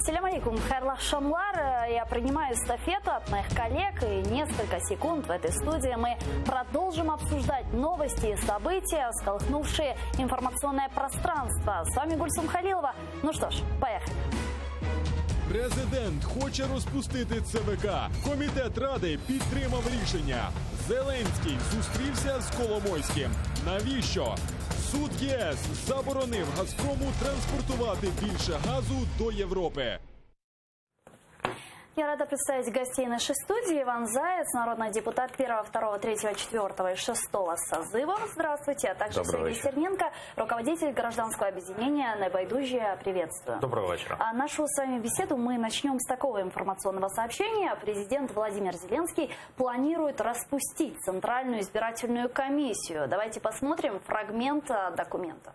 Салям алейкум, хайрлах шамлар. Я принимаю эстафету от моих коллег, и несколько секунд в этой студии мы продолжим обсуждать новости и события, всколыхнувшие информационное пространство. С вами Гульсум Халилова. Ну что ж, поехали. Президент хоче розпустити ЦВК. Комітет Ради підтримав рішення. Зеленський зустрівся з Коломойським. Навіщо? Суд ЄС заборонив «Газпрому» транспортувати більше газу до Європи. Я рада представить гостей нашей студии. Иван Заяц, народный депутат 1, 2, 3, 4 и 6 созывов. Здравствуйте. А также Сергей Стерненко, руководитель гражданского объединения «Небайдужье». Приветствую. Доброго вечера. А нашу с вами беседу мы начнем с такого информационного сообщения. Президент Владимир Зеленский планирует распустить Центральную избирательную комиссию. Давайте посмотрим фрагмент документа.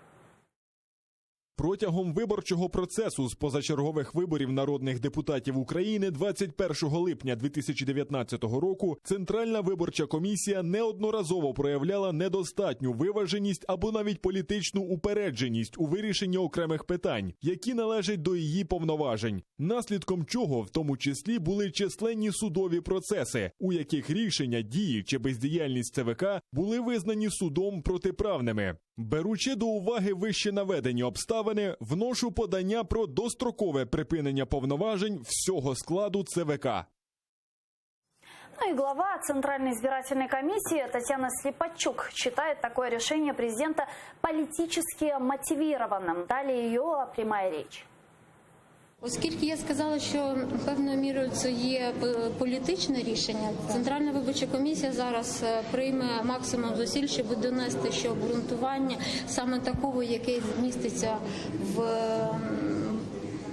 Протягом виборчого процесу з позачергових виборів народних депутатів України 21 липня 2019 року Центральна виборча комісія неодноразово проявляла недостатню виваженість або навіть політичну упередженість у вирішенні окремих питань, які належать до її повноважень, наслідком чого в тому числі були численні судові процеси, у яких рішення, дії чи бездіяльність ЦВК були визнані судом протиправними. Беручи до уваги вище наведені обставини, вношу подання про дострокове припинення повноважень всього складу ЦВК. Ну и глава Центральной избирательной комиссии Татьяна Слепачук считает такое решение президента политически мотивированным. Далее ее прямая речь. Оскільки я сказала, що певною мірою це є політичне рішення, Центральна виборча комісія зараз прийме максимум зусиль, щоб донести, що обґрунтування саме такого, яке міститься в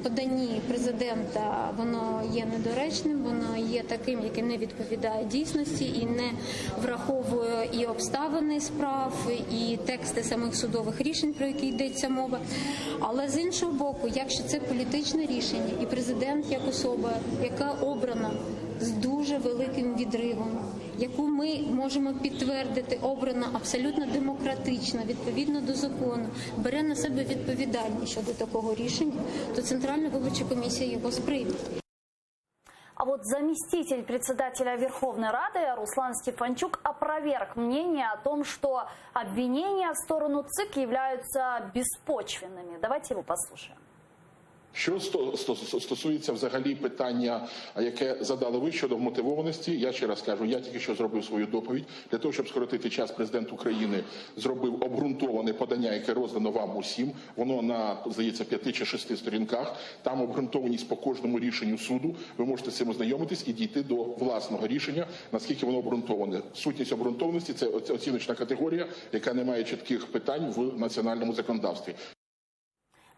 поданні президента, воно є недоречним, воно є таким, яке не відповідає дійсності і не враховує і обставини справ, і тексти самих судових рішень, про які йдеться мова. Але з іншого боку, якщо це політичне рішення і президент як особа, яка обрана з дуже великим відривом, яку ми можемо підтвердити, обрана абсолютно демократично, відповідно до закону, бере на себе відповідальність щодо такого рішення, то Центральна виборча комісія його сприйме. А вот заместитель председателя Верховной Рады Руслан Стефанчук опроверг мнение о том, что обвинения в сторону ЦИК являются беспочвенными. Давайте его послушаем. Що стосується взагалі питання, яке задали ви щодо вмотивованості, я ще раз кажу, я тільки що зробив свою доповідь. Для того, щоб скоротити час, президент України зробив обґрунтоване подання, яке роздано вам усім. Воно на, здається, 5 чи 6 сторінках. Там обґрунтованість по кожному рішенню суду. Ви можете з цим ознайомитись і дійти до власного рішення, наскільки воно обґрунтоване. Сутність обґрунтованості – це оціночна категорія, яка не має чітких питань в національному законодавстві.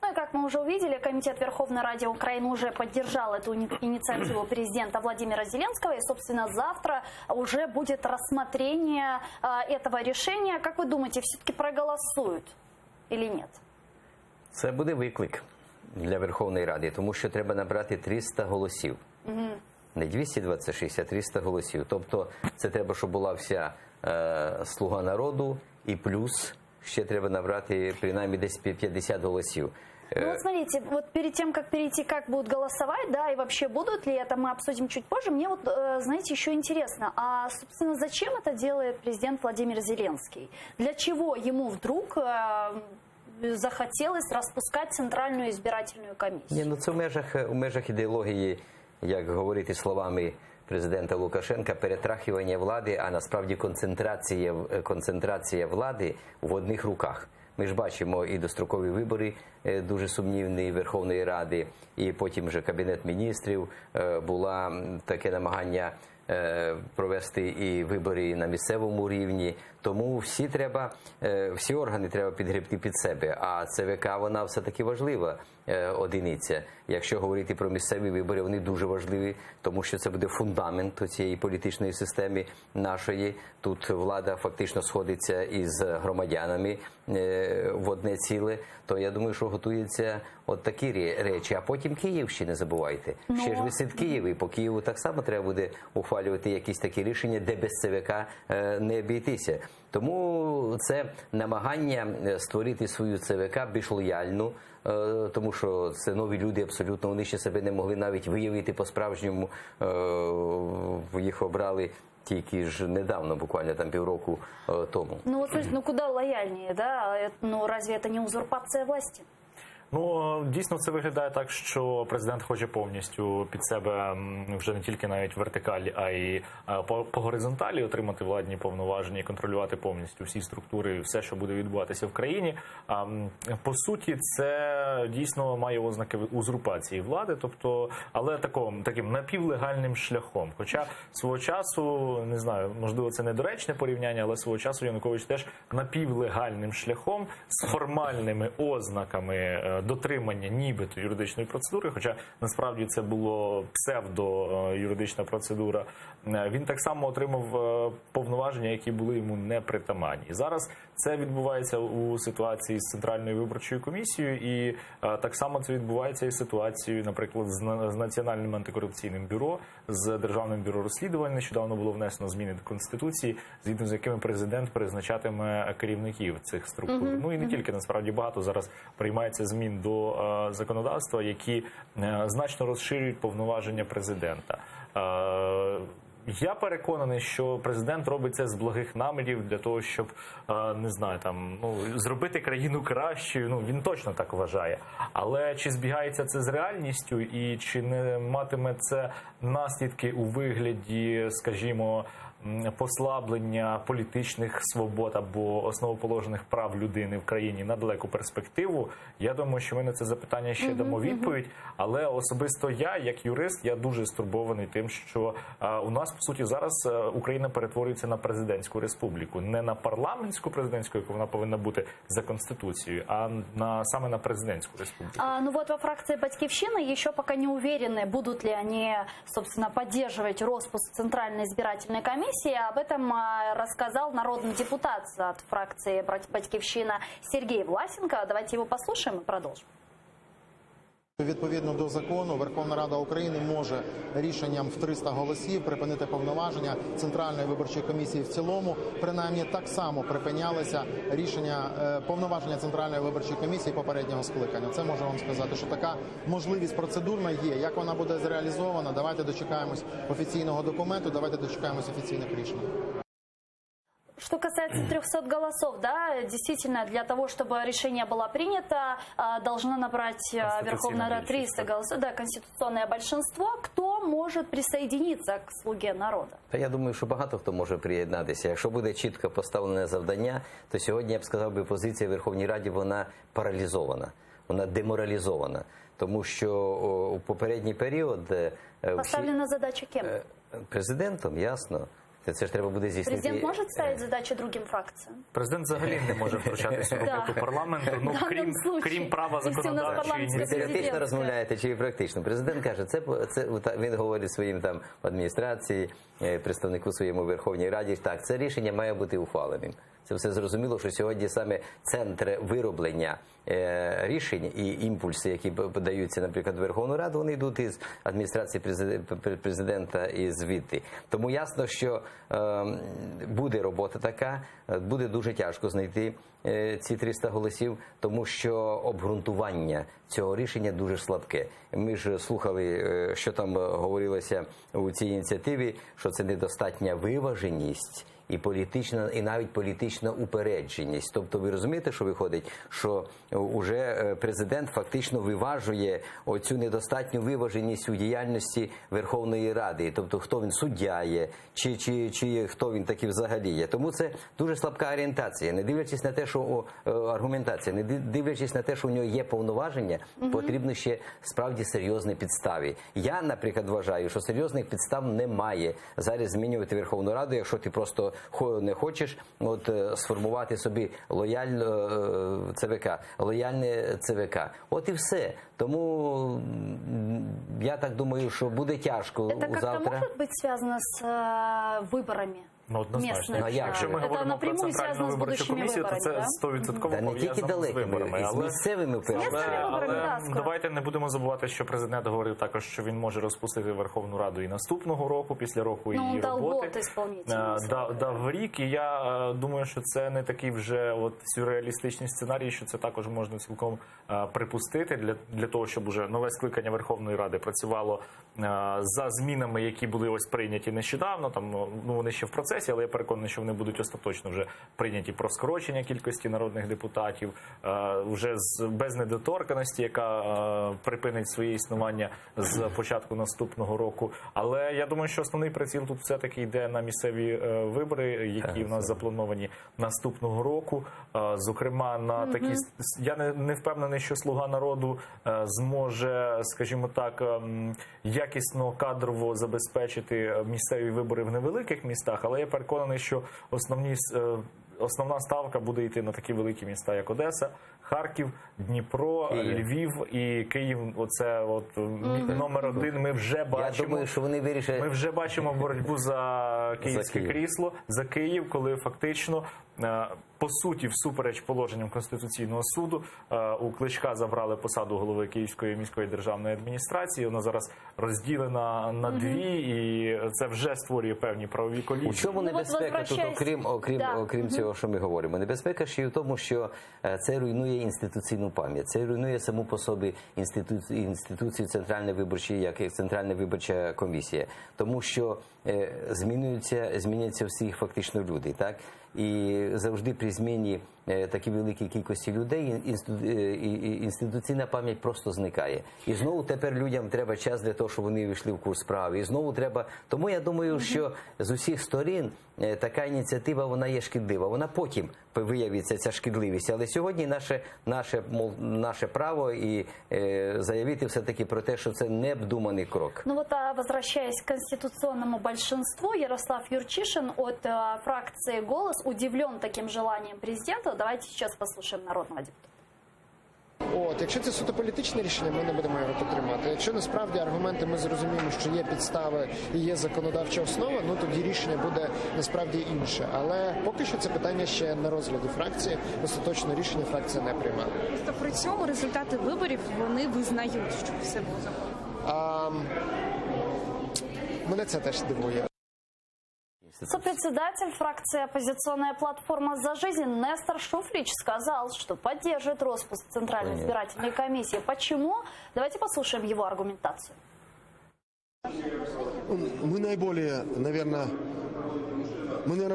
Ну и как мы уже увидели, Комитет Верховной Рады Украины уже поддержал эту инициативу президента Владимира Зеленского. И, собственно, завтра уже будет рассмотрение этого решения. Как вы думаете, все-таки проголосуют или нет? Це буде виклик для Верховної Ради, тому що треба набрати 300 голосів. Не 226, а 300 голосів. Тобто це треба, щоб була вся «Слуга народу» і плюс ще треба набрати принаймні десь 50 голосів. Ну вот смотрите, вот перед тем, как перейти, как будут голосовать, да, и вообще будут ли это, мы обсудим чуть позже. Мне вот, знаете, еще интересно, а, собственно, зачем это делает президент Владимир Зеленский? Для чего ему вдруг захотелось распускать Центральную избирательную комиссию? Ні, ну це в межах ідеології, як говорити словами президента Лукашенка, перетрахування влади, а насправді концентрація влади в одних руках. Ми ж бачимо і дострокові вибори дуже сумнівні Верховної Ради, і потім вже Кабінет міністрів, було таке намагання провести і вибори на місцевому рівні. Тому всі органи треба підгребти під себе, а ЦВК, вона все-таки важлива одиниця. Якщо говорити про місцеві вибори, вони дуже важливі, тому що це буде фундамент цієї політичної системи нашої. Тут влада фактично сходиться із громадянами в одне ціле. То я думаю, що готуються от такі речі. А потім Київ ще не забувайте. Ще ж висить Київ, і по Києву так само треба буде ухвалювати якісь такі рішення, де без ЦВК не обійтися. Тому це намагання створити свою ЦВК більш лояльну тому що це нові люди абсолютно, вони ще себе не могли навіть виявити по-справжньому, їх обрали тільки ж недавно, буквально там півроку тому. Ну вот смотрите, ну куда лояльнее, да? Ну разве это не узурпация власти? Ну, дійсно, це виглядає так, що президент хоче повністю під себе вже не тільки навіть вертикаль, а й по горизонталі отримати владні повноваження і контролювати повністю всі структури, все, що буде відбуватися в країні. По суті, це дійсно має ознаки узурпації влади, тобто, але таким напівлегальним шляхом. Хоча свого часу, не знаю, можливо, це недоречне порівняння, але свого часу Янукович теж напівлегальним шляхом з формальними ознаками дотримання нібито юридичної процедури, хоча насправді це було псевдо-юридична процедура, він так само отримав повноваження, які були йому непритаманні. Зараз це відбувається у ситуації з Центральною виборчою комісією, і так само це відбувається і з ситуацією, наприклад, з Національним антикорупційним бюро, з Державним бюро розслідувань. Нещодавно було внесено зміни до Конституції, згідно з якими президент призначатиме керівників цих структур. Ну і не тільки, насправді, багато зараз приймається змін до законодавства, які значно розширюють повноваження президента. Я переконаний, що президент робить це з благих намірів для того, щоб, не знаю, там, зробити країну кращою. Ну, він точно так вважає. Але чи збігається це з реальністю і чи не матиме це наслідки у вигляді, скажімо, послаблення політичних свобод або основоположних прав людини в країні на далеку перспективу? Я думаю, що ми на це запитання ще дамо відповідь. Але особисто я, як юрист, я дуже стурбований тим, що у нас, по суті, зараз Україна перетворюється на президентську республіку. Не на парламентську президентську, яку вона повинна бути за Конституцією, а саме на президентську республіку. Ну вот во фракции «Батькивщина» еще пока не уверены, будут ли они, собственно, поддерживать распуск Центральной избирательной комиссии. Об этом рассказал народный депутат от фракции «Батькивщина» Сергей Власенко. Давайте его послушаем и продолжим. Відповідно до закону, Верховна Рада України може рішенням в 300 голосів припинити повноваження Центральної виборчої комісії в цілому. Принаймні так само припинялися повноваження Центральної виборчої комісії попереднього скликання. Це можу вам сказати, що така можливість процедурна є. Як вона буде зреалізована, давайте дочекаємось офіційного документу, давайте дочекаємось офіційних рішень. Что касается 300 голосов, да, действительно, для того, чтобы решение было принято, должна набрать Верховная Рада 300 голосов, да, конституционное большинство. Кто может присоединиться к «Слуге народа»? Я думаю, що багато хто може приєднатися. Якщо буде чітко поставлене завдання, то сьогодні, я б сказав, позиція Верховній Раді, вона паралізована, вона деморалізована. Тому що у попередній період... Поставлена задача кем? Президентом, ясно. Це ж треба буде здійснити. Президент може ставити задачі другим фракціям? Президент взагалі не може втручатися в роботу парламенту, крім права законодавчої Ви теоретично розмовляєте чи практично? Президент каже, він говорить своїм там в адміністрації, представнику своєму Верховній Раді, так, це рішення має бути ухваленим. Це все зрозуміло, що сьогодні саме центр вироблення рішень і імпульси, які подаються, наприклад, в Верховну Раду, вони йдуть із адміністрації президента і звідти. Тому ясно, що буде робота така, буде дуже тяжко знайти ці 300 голосів, тому що обґрунтування цього рішення дуже слабке. Ми ж слухали, що там говорилося у цій ініціативі, що це недостатня виваженість і навіть політична упередженість. Тобто ви розумієте, що виходить, що уже президент фактично виважує оцю недостатню виваженість у діяльності Верховної Ради. Тобто хто він, суддя є, чи хто він такий взагалі є. Тому це дуже слабка орієнтація. Не дивлячись на те, що аргументація, не дивлячись на те, що у нього є повноваження, потрібно ще справді серйозні підстави. Я, наприклад, вважаю, що серйозних підстав немає зараз змінювати Верховну Раду, якщо ти просто не хочеш сформувати собі лояльне ЦВК. От і все. Тому я так думаю, що буде тяжко завтра. Это как-то может быть связано с выборами? Ну, однозначно. местных. Ну, а як Якщо же? ми Это говоримо про напрямую Центральну связано с виборчу будущими комісію, то выборами, це да? 100% Та не тільки пов'язано з далекими, виборами. з Але місцевими першими. Місцевими виборами, да, скоро. давайте не будемо забувати, що президент говорив також, що він може розпустити Верховну Раду і наступного року, після року Ну, її дал роботи. год исполнительным. Дав рік, і я думаю, що це не такий вже от сюрреалістичний сценарій, що це також можна цілком припустити для того, щоб уже нове скликання Верховної Ради працювало за змінами, які були ось прийняті нещодавно. Там ну вони ще в процесі, але я переконаний, що вони будуть остаточно вже прийняті про скорочення кількості народних депутатів, вже без недоторканості, яка припинить своє існування з початку наступного року. Але я думаю, що основний приціл тут все-таки йде на місцеві вибори, які в нас заплановані наступного року. Зокрема, на такі я не впевнений, що "Слуга народу" зможе, скажімо так, якісно кадрово забезпечити місцеві вибори в невеликих містах, але я переконаний, що основна ставка буде йти на такі великі міста, як Одеса, Харків, Дніпро, Львів і Київ. Оце от номер один. Ми вже бачимо. Я думаю, що вони вирішать. Ми вже бачимо боротьбу за київське крісло, за Київ, коли фактично, по суті, всупереч положенням Конституційного суду, у Кличка забрали посаду голови Київської міської державної адміністрації. Вона зараз розділена на дві, і це вже створює певні правові колізії. У чому небезпека тут, окрім цього, що ми говоримо? Небезпека ще й у тому, що це руйнує інституційну пам'ять, це руйнує саму по собі інституцію Центральної виборчої, як Центральна виборча комісія. Тому що зміняться всі фактично люди, так? І завжди при зміні такій великій кількості людей інституційна пам'ять просто зникає. І знову тепер людям треба час для того, щоб вони війшли в курс справи. І знову треба... Тому я думаю, що з усіх сторін така ініціатива, вона є шкідлива. Вона потім виявиться, ця шкідливість. Але сьогодні наше право і заявити все-таки про те, що це необдуманий крок. Ну вот, возвращаясь к конституционному большинству, Ярослав Юрчишин от фракции «Голос» удивлен таким желанием президента. Давайте сейчас послушаем народного депутата. Якщо це суто політичне рішення, ми не будемо його підтримати. Якщо насправді аргументи ми зрозуміємо, що є підстави і є законодавча основа, ну тоді рішення буде насправді інше. Але поки що це питання ще на розгляді фракції. Остаточне рішення фракція не приймає. Просто при цьому результати виборів вони визнають, що все було законно. Мене це теж дивує. Сопредседатель фракции «Оппозиционная платформа за жизнь» Нестор Шуфрич сказал, что поддержит распуск Центральной избирательной комиссии. Почему? Давайте послушаем его аргументацию. Мы наверное,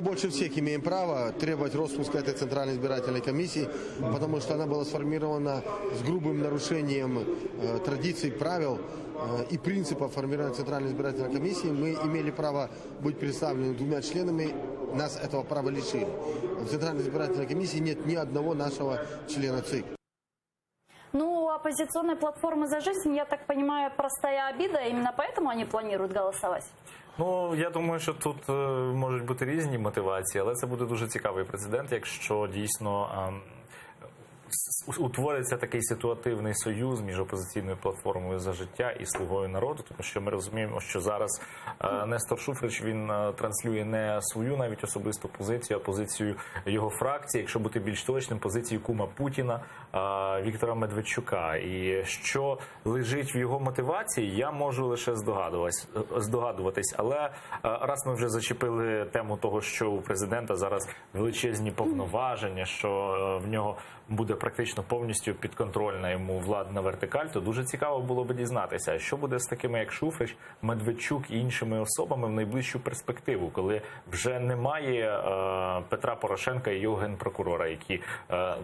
больше всех имеем право требовать распуска этой Центральной избирательной комиссии, потому что она была сформирована с грубым нарушением традиций, правил и принципов формирования Центральной избирательной комиссии. Мы имели право быть представлены 2 членами, нас этого права лишили. В Центральной избирательной комиссии нет ни одного нашего члена ЦИК. Ну, у оппозиционной платформы «За жизнь», я так понимаю, простая обида, именно поэтому они планируют голосовать? Ну, я думаю, що тут можуть бути різні мотивації, але це буде дуже цікавий прецедент, якщо дійсно утвориться такий ситуативний союз між опозиційною платформою «За життя» і «Слугою народу», тому що ми розуміємо, що зараз Нестор Шуфрич, він транслює не свою навіть особисту позицію, а позицію його фракції, якщо бути більш точним, позицію кума Путіна Віктора Медведчука. І що лежить в його мотивації, я можу лише здогадуватись. Але раз ми вже зачепили тему того, що у президента зараз величезні повноваження, що в нього буде практично повністю підконтрольна йому владна вертикаль, то дуже цікаво було би дізнатися, що буде з такими, як Шуфрич, Медведчук і іншими особами в найближчу перспективу, коли вже немає Петра Порошенка і його генпрокурора, які,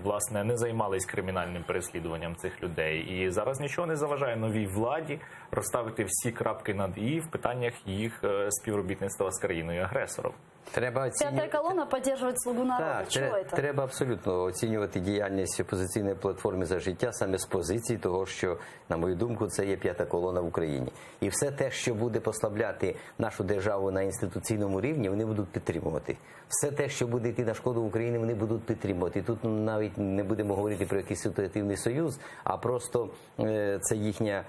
власне, не займались кримінальним переслідуванням цих людей. І зараз нічого не заважає новій владі розставити всі крапки над «і» в питаннях їх співробітництва з країною-агресором. П'ята колона підтримує «Слугу народу». Так, треба абсолютно оцінювати діяльність опозиційної платформи «За життя» саме з позиції того, що, на мою думку, це є п'ята колона в Україні. І все те, що буде послабляти нашу державу на інституційному рівні, вони будуть підтримувати. Все те, що буде йти на шкоду України, вони будуть підтримувати. І тут навіть не будемо говорити про якийсь ситуативний союз, а просто це їхня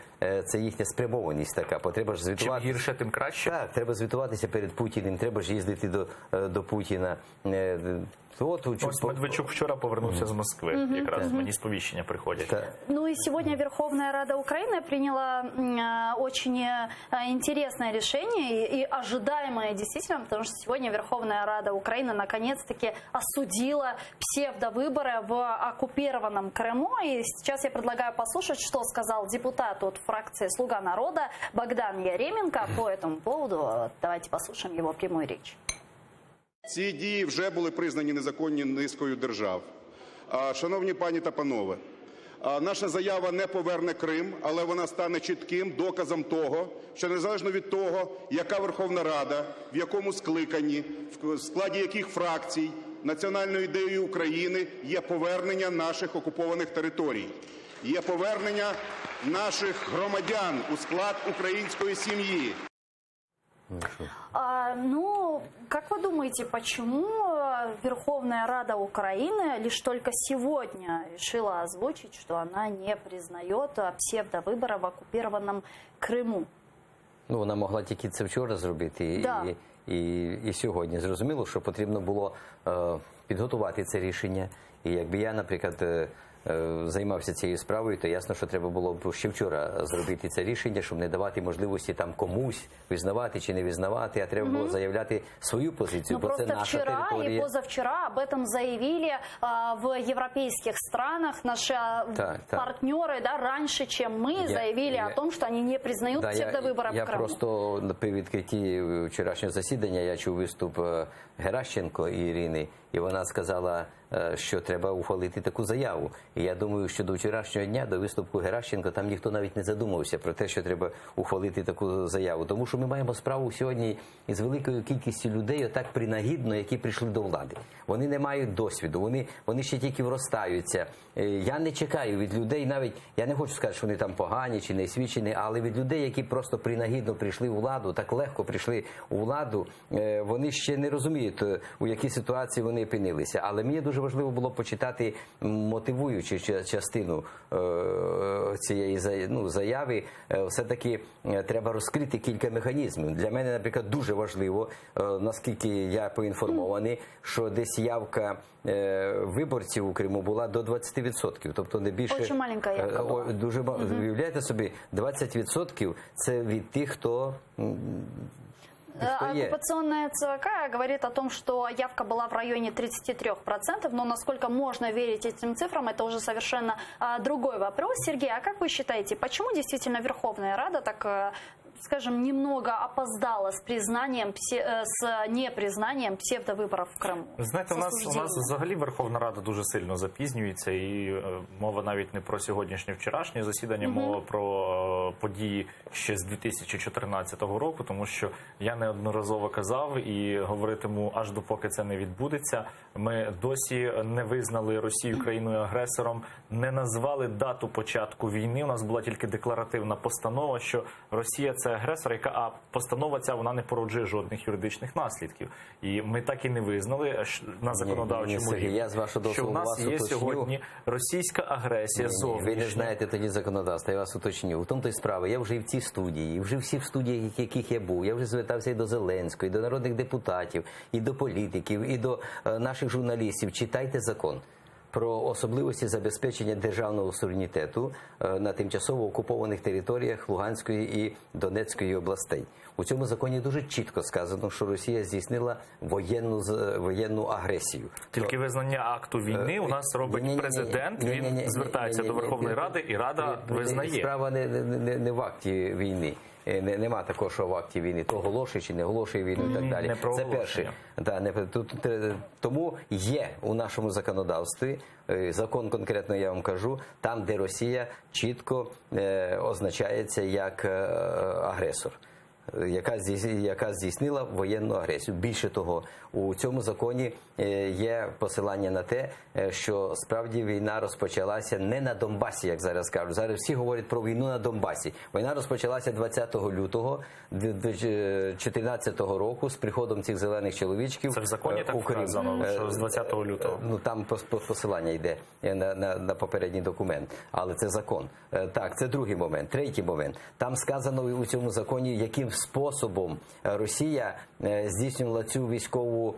спрямованість така. Потреба ж звітувати. Чим гірше, тим краще? Так, треба звітуватися перед Путіним, треба ж їздити до Путіна. Ось Медведчук вчора повернувся з Москви, якраз мені сповіщення приходять. Ну и сегодня Верховная Рада Украины приняла очень интересное решение и ожидаемое действительно, потому что сегодня Верховная Рада Украины наконец-таки осудила псевдовыборы в оккупированном Крыму. И сейчас я предлагаю послушать, что сказал депутат от фракции «Слуга народа» Богдан Яременко по этому поводу. Давайте послушаем его прямую речь. Ці дії вже були признані незаконні низкою держав. Шановні пані та панове, наша заява не поверне Крим, але вона стане чітким доказом того, що незалежно від того, яка Верховна Рада, в якому скликанні, в складі яких фракцій, національною ідеєю України є повернення наших окупованих територій, є повернення наших громадян у склад української сім'ї. Ну, как вы думаете, почему Верховная Рада Украины лишь только сегодня решила озвучить, что она не признает псевдовыборы в оккупированном Крыму? Ну, вона могла тільки це вчора зробити, Да. і сьогодні. Зрозуміло, що потрібно було підготувати це рішення. І якби я, наприклад, займався цією справою, то ясно, що треба було б ще вчора зробити це рішення, щоб не давати можливості там комусь визнавати чи не визнавати, а треба було заявляти свою позицію, Ну, бо це просто наша вчера територія. и позавчера об этом заявили в европейских странах наши партнеры, да, раньше, чем мы, заявили о том, что они не признают псевдовыборы в Я Крыму. просто при відкритті вчорашнього засідання я чув виступ Геращенко Ірини, і вона сказала, що треба ухвалити таку заяву. І я думаю, що до вчорашнього дня, до виступу Геращенко, там ніхто навіть не задумався про те, що треба ухвалити таку заяву. Тому що ми маємо справу сьогодні із великою кількістю людей, отак принагідно, які прийшли до влади. Вони не мають досвіду, вони ще тільки вростаються. Я не чекаю від людей, навіть, я не хочу сказати, що вони там погані чи неосвічені, але від людей, які просто принагідно прийшли у владу, так легко прийшли у владу, вони ще не розуміють, у якій ситуації вони опинилися. Але мені дуже важливо було почитати мотивуючу частину цієї заяви. Все-таки треба розкрити кілька механізмів. Для мене, наприклад, дуже важливо, наскільки я поінформований, що десь явка виборців у Криму була до 20%. Тобто не більше... Очень маленька явка була. Дуже, уявляєте собі, 20% це від тих, хто... Оккупационная ЦВК говорит о том, что явка была в районе 33%, но насколько можно верить этим цифрам, это уже совершенно другой вопрос. Сергей, а как вы считаете, почему действительно Верховная Рада так, скажем, немного опоздала с признанием, с непризнанием псевдовыборов в Крыму? Знаєте, у нас взагалі Верховна Рада дуже сильно запізнюється, і мова навіть не про сьогоднішнє вчорашнє засідання, мова про події ще з 2014 року, тому що я неодноразово казав і говоритиму аж допоки це не відбудеться. Ми досі не визнали Росію країною-агресором, не назвали дату початку війни. У нас була тільки декларативна постанова, що Росія – це агресор, а постанова ця, вона не породжує жодних юридичних наслідків. І ми так і не визнали на законодавчому рівні, що в нас є сьогодні російська агресія зовнішня. Ви не знаєте тоді законодавства, я вас уточню. У тому то й справа, я вже і в цій студії, і вже всі в студіях, яких я був, я вже звертався і до Зеленського, і до народних депутатів, і до політиків, і до наших журналістів. Читайте закон про особливості забезпечення державного суверенітету на тимчасово окупованих територіях Луганської і Донецької областей. У цьому законі дуже чітко сказано, що Росія здійснила воєнну агресію. Тільки визнання акту війни у нас робить президент, він звертається до Верховної Ради, і Рада визнає. Справа не в акті війни. Нема такого, що в акті війни то оголошує чи не оголошує війну і так далі. Це перше. Тому є у нашому законодавстві, закон конкретно я вам кажу, там, де Росія чітко означається як агресор, яка здійснила воєнну агресію. Більше того, у цьому законі є посилання на те, що справді війна розпочалася не на Донбасі, як зараз кажуть. Зараз всі говорять про війну на Донбасі. Війна розпочалася 20 лютого 2014 року з приходом цих зелених чоловічків. Це в законі так вказано, що з 20 лютого? Ну, там посилання йде на попередній документ, але це закон. Так, це другий момент. Третій момент. Там сказано у цьому законі, яким способом Росія здійснювала цю військову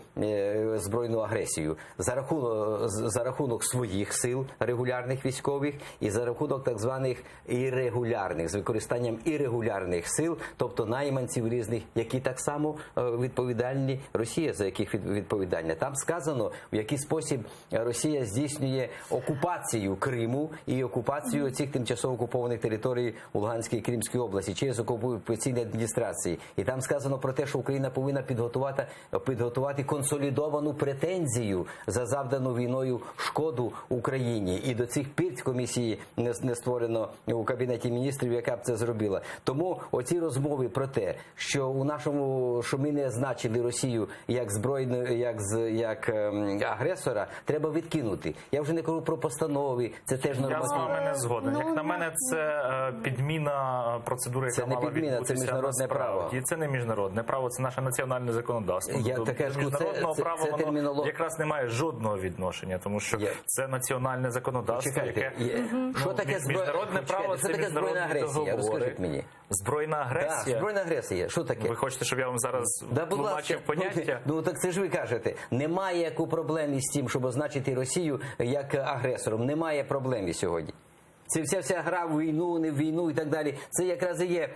збройну агресію. За рахунок своїх сил регулярних військових і за рахунок так званих іррегулярних, з використанням іррегулярних сил, тобто найманців різних, які так само відповідальні, Росія за яких відповідальна. Там сказано, в який спосіб Росія здійснює окупацію Криму і окупацію цих тимчасово окупованих територій у Луганській і Кримській області через окупаційні адміністрації. І там сказано про те, що Україна повинна підготувати консолідовану претензію за завдану війною шкоду Україні. І до цих пір комісії не створено у Кабінеті міністрів, яка б це зробила. Тому оці розмови про те, що що ми не значили Росію як як агресора, треба відкинути. Я вже не кажу про постанови, це теж нормативно. Я з вами не згоден. Як на мене, це підміна процедури, яка мала відбутися. Це міжнародне право. І це не міжнародне право, це наше національне законодавство. Міжнародного права воно якраз не має жодного відношення, тому що це національне законодавство, яке... Що таке міжнародне право? Це міжнародні договори. Розкажіть мені. Збройна агресія? Так, збройна агресія. Що таке? Ви хочете, щоб я вам зараз тлумачив поняття? Ну так це ж ви кажете. Немає яку проблем із тим, щоб означити Росію як агресором. Немає проблем сьогодні. Це вся гра в війну, не в війну і так далі. Це якраз і є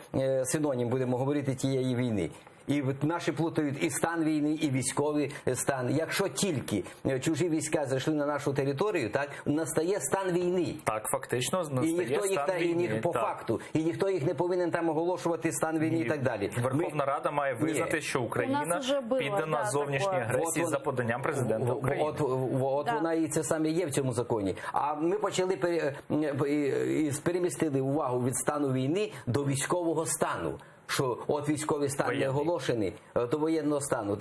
синонім, будемо говорити, тієї війни. І наші плутають і стан війни, і військовий стан. Якщо тільки чужі війська зайшли на нашу територію, так настає стан війни. Так, фактично настає стан війни. По факту. І ніхто їх не повинен там оголошувати стан війни і так далі. Верховна Рада має визнати, що Україна піде на зовнішній агресії за поданням президента України. От вона і це саме є в цьому законі. А ми почали перемістили увагу від стану війни до військового стану. Що от військовий стан не оголошений, до воєнного стану,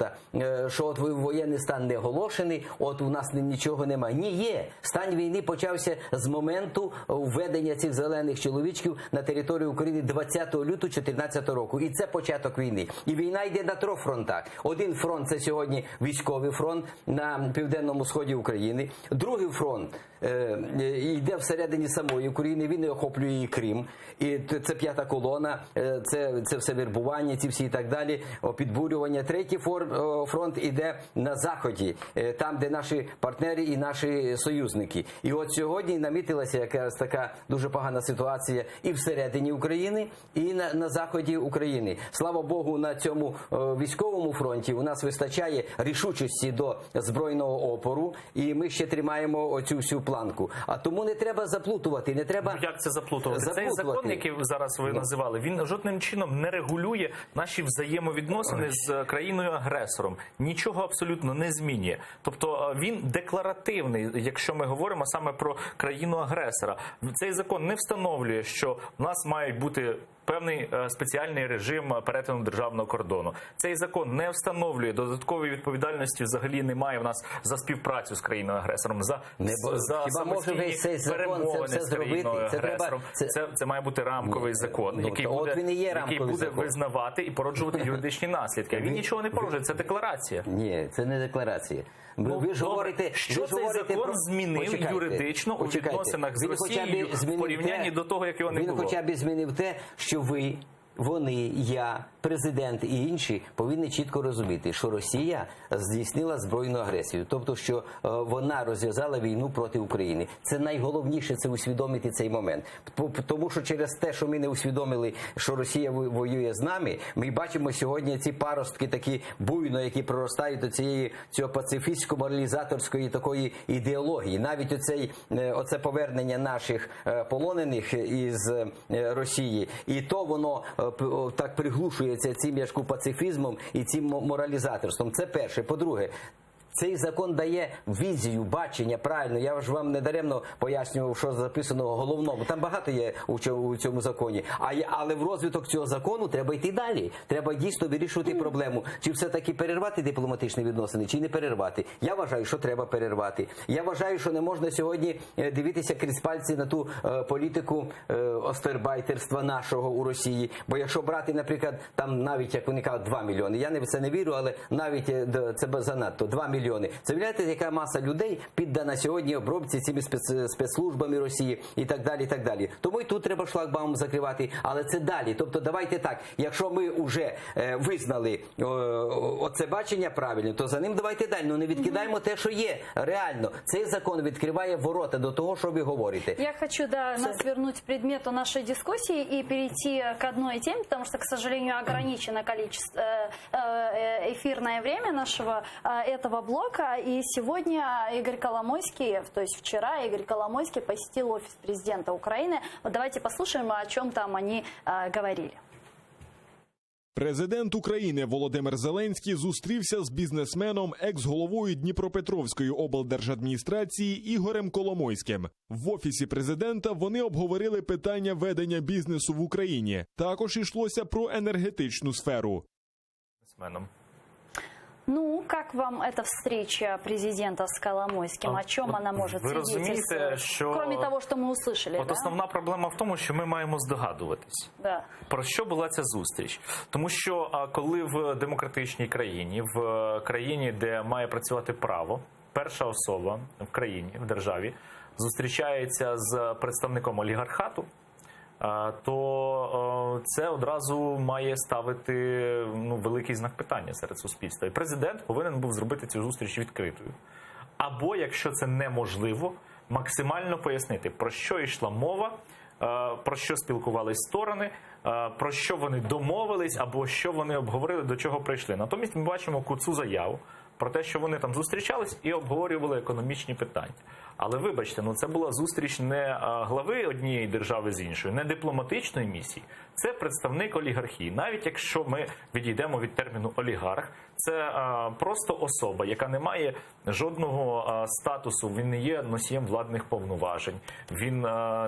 що от воєнний стан не оголошений, от у нас нічого немає. Ні, є. Стан війни почався з моменту введення цих зелених чоловічків на територію України 20 лютого 2014 року. І це початок війни. І війна йде на трьох фронтах. Один фронт – це сьогодні військовий фронт на південному сході України. Другий фронт йде всередині самої України, він не охоплює і Крим. І це п'ята колона, це все вербування, ці всі і так далі, підбурювання. Третій фронт іде на заході, там, де наші партнери і наші союзники. І от сьогодні намітилася якась така дуже погана ситуація і всередині України, і на заході України. Слава Богу, на цьому військовому фронті у нас вистачає рішучості до збройного опору, і ми ще тримаємо оцю всю планку. А тому не треба заплутувати, не треба... Як це заплутувати? Цей закон, який зараз ви називали, він жодним чином не регулює наші взаємовідносини з країною-агресором. Нічого абсолютно не змінює. Тобто він декларативний, якщо ми говоримо саме про країну-агресора. Цей закон не встановлює, що в нас мають бути певний спеціальний режим перетину державного кордону. Цей закон не встановлює додаткової відповідальності, взагалі немає в нас за співпрацю з країною-агресором, за самостійні перемовини з країною-агресором. Це має бути рамковий закон, який буде визнавати і породжувати юридичні наслідки. Він нічого не порушує, це декларація. Ні, це не декларація. Ви ж говорите, що цей закон змінив юридично у відносинах з Росією в порівнянні до того, як його не було. Він хоча б змінив те, що вони, я, президент і інші повинні чітко розуміти, що Росія здійснила збройну агресію. Тобто, що вона розв'язала війну проти України. Це найголовніше, це усвідомити цей момент. Тому що через те, що ми не усвідомили, що Росія воює з нами, ми бачимо сьогодні ці паростки такі буйно, які проростають до цього пацифістсько-моралізаторської такої ідеології. Навіть оце повернення наших полонених із Росії. І то воно так приглушується цим пацифізмом і цим моралізаторством. Це перше. По-друге, цей закон дає візію, бачення, правильно. Я ж вам не даремно пояснював, що записано головному. Там багато є у цьому законі. Але в розвиток цього закону треба йти далі. Треба дійсно вирішувати проблему. Чи все-таки перервати дипломатичні відносини, чи не перервати. Я вважаю, що треба перервати. Я вважаю, що не можна сьогодні дивитися крізь пальці на ту політику остербайтерства нашого у Росії. Бо якщо брати, наприклад, там навіть, як вони кажуть, 2 мільйони. Я в це не вірю, але навіть це занадто. 2 мільйони мільйони. Це, уявляєте, яка маса людей піддана сьогодні обробці цими спецслужбами Росії і так далі, і так далі. Тому і тут треба шлагбаум закривати, але це далі. Тобто давайте так, якщо ми вже визнали оце бачення правильно, то за ним давайте далі. Ну не відкидаємо те, що є реально. Цей закон відкриває ворота до того, що ви говорите. Я хочу нас вернуть к предмету нашей дискуссии и перейти к одной теме, потому что, к сожалению, ограничено количество эфирное время нашего этого блока. И сегодня Игорь Коломойский, то есть вчера Игорь Коломойский посетил офис президента Украины. Вот давайте послушаем, о чем там они говорили. Президент України Володимир Зеленський зустрівся з бізнесменом, екс-головою Дніпропетровської облдержадміністрації Ігорем Коломойським. В офісі президента вони обговорили питання ведення бізнесу в Україні. Також йшлося про енергетичну сферу. Ну, как вам эта встреча президента с Коломойским? О чем она может свидетельствовать? Кроме того, що ми услышали. От основна проблема в тому, що ми маємо здогадуватись. Да. Про що була ця зустріч? Тому що коли в демократичній країні, в країні, де має працювати право, перша особа в країні, в державі, зустрічається з представником олігархату, то це одразу має ставити великий знак питання серед суспільства. І президент повинен був зробити цю зустріч відкритою. Або, якщо це неможливо, максимально пояснити, про що йшла мова, про що спілкувались сторони, про що вони домовились, або що вони обговорили, до чого прийшли. Натомість ми бачимо куцу заяву про те, що вони там зустрічались і обговорювали економічні питання. Але вибачте, це була зустріч не глави однієї держави з іншою, не дипломатичної місії. Це представник олігархії. Навіть якщо ми відійдемо від терміну олігарх, це просто особа, яка не має жодного статусу, він не є носієм владних повноважень, він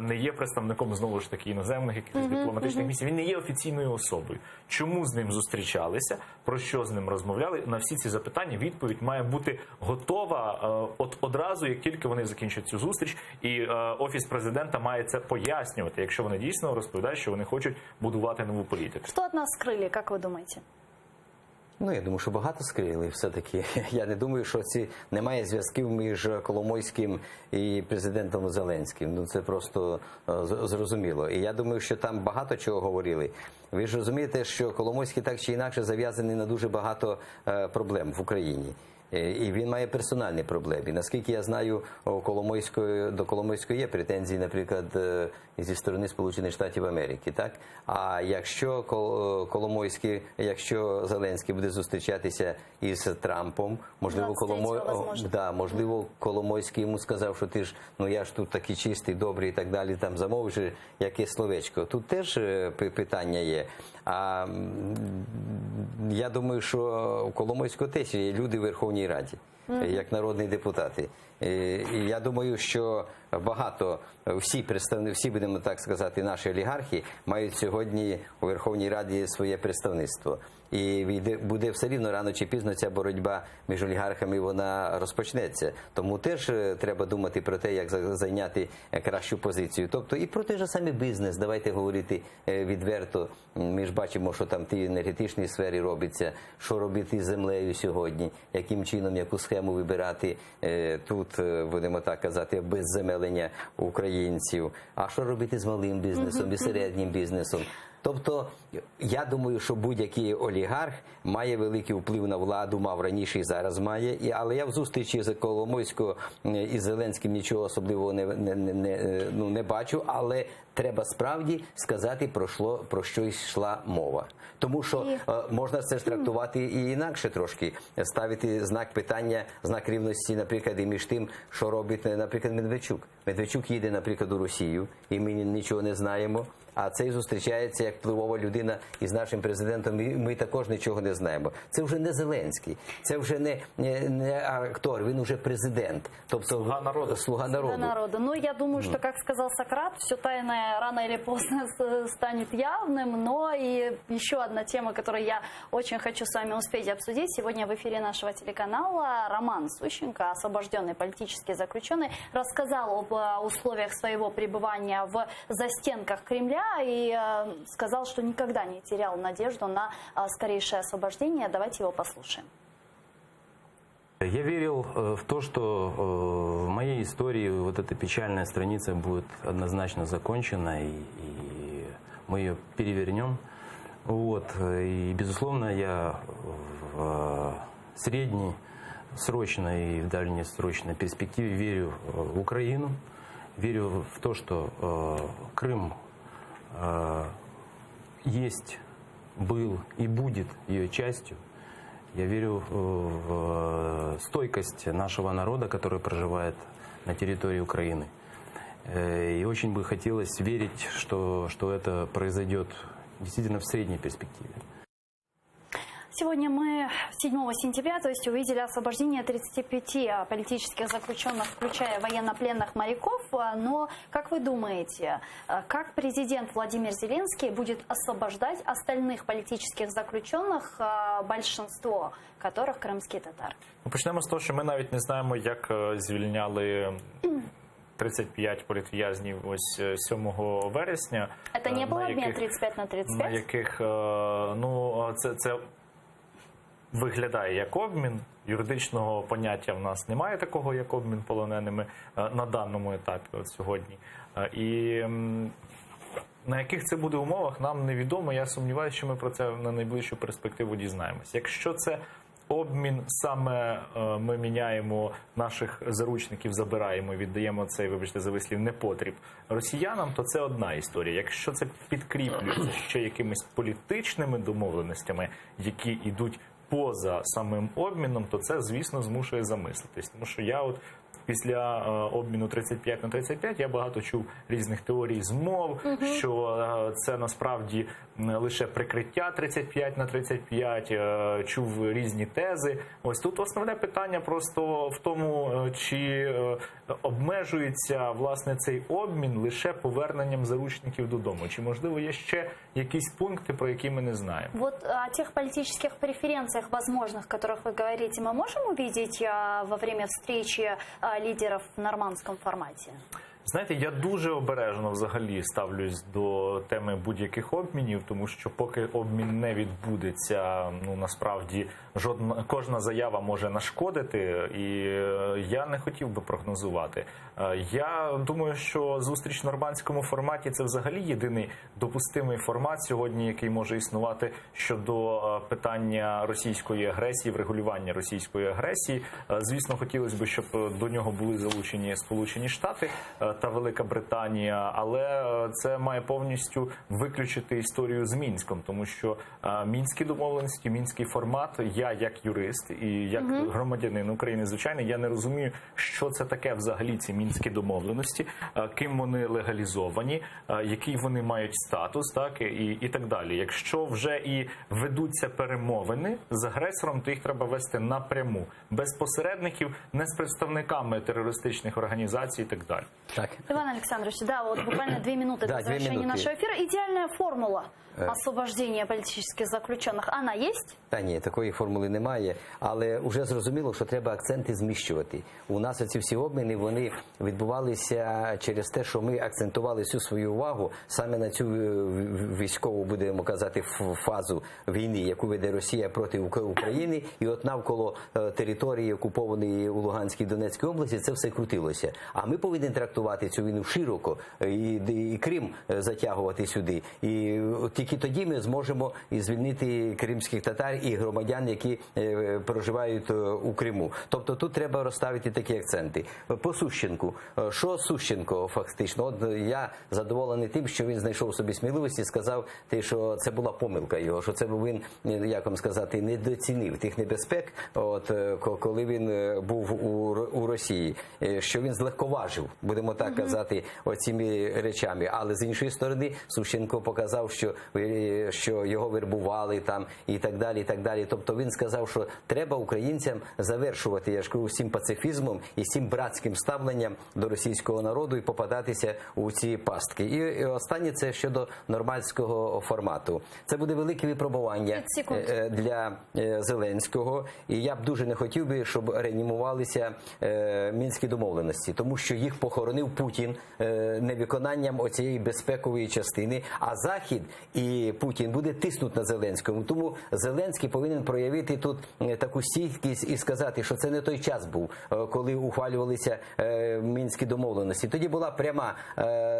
не є представником, знову ж таки, іноземних якихось дипломатичних місій, він не є офіційною особою. Чому з ним зустрічалися, про що з ним розмовляли? На всі ці запитання відповідь має бути готова одразу, як тільки вони закінчать цю зустріч, і Офіс президента має це пояснювати, якщо вони дійсно розповідають, що вони хочуть будувати нову політику. Що від нас скрили, як ви думаєте? Я думаю, що багато скрили все-таки. Я не думаю, що немає зв'язків між Коломойським і президентом Зеленським. Це просто зрозуміло. І я думаю, що там багато чого говорили. Ви ж розумієте, що Коломойський так чи інакше зав'язаний на дуже багато проблем в Україні. І він має персональні проблеми. Наскільки я знаю, до Коломойської є претензії, наприклад, зі сторони Сполучених Штатів Америки, так? А якщо Зеленський буде зустрічатися із Трампом, можливо, Коломойський йому сказав, що ти ж, я ж тут такий чистий, добрий і так далі, там замовиш якесь словечко. Тут теж питання є. А я думаю, що у Коломойського теж є люди в Верховній Раді, як народні депутати. І я думаю, що всі, будемо так сказати, наші олігархи мають сьогодні у Верховній Раді своє представництво. І буде все рівно рано чи пізно ця боротьба між олігархами, вона розпочнеться. Тому теж треба думати про те, як зайняти кращу позицію. Тобто і про той же самий бізнес, давайте говорити відверто. Ми ж бачимо, що там в тій енергетичній сфері робиться, що робити з землею сьогодні, яким чином, яку схему вибирати тут, будемо так казати, обезземелення українців. А що робити з малим бізнесом і середнім бізнесом? Тобто, я думаю, що будь-який олігарх має великий вплив на владу, мав раніше і зараз має. Але я в зустрічі з Коломойського і Зеленським нічого особливого не бачу, але треба справді сказати, про що йшла мова. Тому що можна це ж трактувати і інакше трошки, ставити знак питання, знак рівності, наприклад, і між тим, що робить, наприклад, Медведчук. Медведчук їде, наприклад, у Росію, і ми нічого не знаємо. А цей зустрічається як впливова людина із нашим президентом, і ми також нічого не знаємо. Це вже не Зеленський, це вже не актор, він вже президент, тобто слуга народу. Ну, я думаю, что, как сказал Сократ, все тайное рано или поздно станет явным, но и еще одна тема, которую я очень хочу с вами успеть обсудить. Сегодня в эфире нашего телеканала Роман Сущенко, освобожденный политический заключенный, рассказал об условиях своего пребывания в застенках Кремля и сказал, что никогда не терял надежду на скорейшее освобождение. Давайте его послушаем. Я верил в то, что в моей истории вот эта печальная страница будет однозначно закончена, и мы ее перевернем. Вот. И, безусловно, я в среднесрочной и в дальнесрочной перспективе верю в Украину, верю в то, что Крым есть, был и будет ее частью. Я верю в стойкость нашего народа, который проживает на территории Украины. И очень бы хотелось верить, что это произойдет действительно в средней перспективе. Сегодня мы 7 сентября, то есть увидели освобождение 35 политических заключенных, включая военнопленных моряков. Но, как вы думаете, как президент Владимир Зеленский будет освобождать остальных политических заключенных, большинство которых кримські татари? Почнемо з того, що ми навіть не знаємо, як звільняли 35 політв'язнів ось 7 вересня. Це не було обмін 35 на 35? На яких, ну, це виглядає як обмін. Юридичного поняття в нас немає такого, як обмін полоненими на даному етапі от сьогодні. І на яких це буде умовах, нам невідомо. Я сумніваюся, що ми про це на найближчу перспективу дізнаємось. Якщо це обмін, саме ми міняємо наших заручників, забираємо, віддаємо цей, вибачте за вислів, непотріб росіянам, то це одна історія. Якщо це підкріплюється ще якимись політичними домовленостями, які йдуть поза самим обміном, то це, звісно, змушує замислитись. Тому що я от після обміну 35 на 35 я багато чув різних теорій змов, що це насправді лише прикриття 35 на 35, чув різні тези. Ось тут основне питання просто в тому, чи обмежується, власне, цей обмін лише поверненням заручників додому. Чи, можливо, є ще якісь пункти, про які ми не знаємо? Вот о тех политических преференциях возможных, о которых вы говорите, мы можем увидеть во время встречи лидеров в нормандском форматі? Знаєте, я дуже обережно взагалі ставлюсь до теми будь-яких обмінів, тому що поки обмін не відбудеться, ну насправді кожна заява може нашкодити, і я не хотів би прогнозувати. Я думаю, що зустріч в нормандському форматі – це взагалі єдиний допустимий формат сьогодні, який може існувати щодо питання російської агресії, врегулювання російської агресії. Звісно, хотілося б, щоб до нього були залучені Сполучені Штати та Велика Британія, але це має повністю виключити історію з Мінськом, тому що мінські домовленості, мінський формат, я як юрист і як громадянин України, звичайно, я не розумію, що це таке взагалі ці мінські домовленості, ким вони легалізовані, який вони мають статус, так, і так далі. Якщо вже і ведуться перемовини з агресором, то їх треба вести напряму, без посередників, не з представниками терористичних організацій і так далі. Так. Иван Александрович, да, вот буквально 2 минуты до завершения нашего эфира. Идеальная формула освобождення політичних заключених, вона є? Та ні, такої формули немає, але вже зрозуміло, що треба акценти зміщувати. У нас оці всі обміни, вони відбувалися через те, що ми акцентували всю свою увагу саме на цю військову, будемо казати, фазу війни, яку веде Росія проти України, і от навколо території, окупованої у Луганській і Донецькій області, це все крутилося. А ми повинні трактувати цю війну широко, і Крим затягувати сюди, і тільки тоді ми зможемо звільнити кримських татар і громадян, які проживають у Криму. Тобто тут треба розставити такі акценти. По Сущенку. Що Сущенко фактично? От я задоволений тим, що він знайшов собі сміливості, сказав, що це була помилка його, що це він, як вам сказати, недооцінив тих небезпек, от, коли він був у Росії, що він злегковажив, будемо так казати, оціми речами. Але з іншої сторони, Сущенко показав, що його вербували там і так далі, і так далі. Тобто він сказав, що треба українцям завершувати, я ж кажу, всім пацифізмом і всім братським ставленням до російського народу і попадатися у ці пастки. І останнє – це щодо нормандського формату. Це буде велике випробування для Зеленського, і я б дуже не хотів би, щоб реанімувалися мінські домовленості, тому що їх похоронив Путін невиконанням оцієї безпекової частини, а Захід і Путін буде тиснути на Зеленському. Тому Зеленський повинен проявити тут таку стійкість і сказати, що це не той час був, коли ухвалювалися мінські домовленості. Тоді була пряма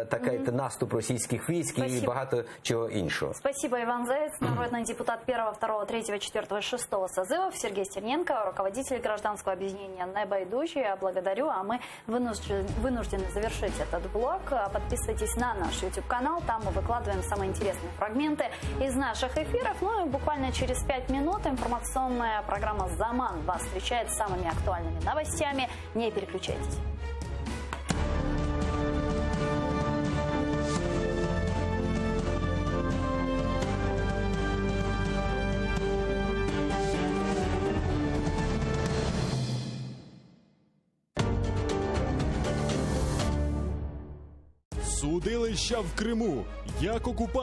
такий наступ російських військ і багато чого іншого. Спасибо, Иван Заяц, народный депутат 1, 2, 3, 4, 6 созывов, Сергей Стерненко, руководитель гражданского объединения «Небо идущие». Я благодарю, а мы вынуждены завершить этот блок. Подписывайтесь на наш YouTube-канал, там мы выкладываем самые интересные фрагменты из наших эфиров. Ну и буквально через 5 минут информационная программа «Заман» вас встречает с самыми актуальными новостями. Не переключайтесь. Судилища в Криму. Як окупанти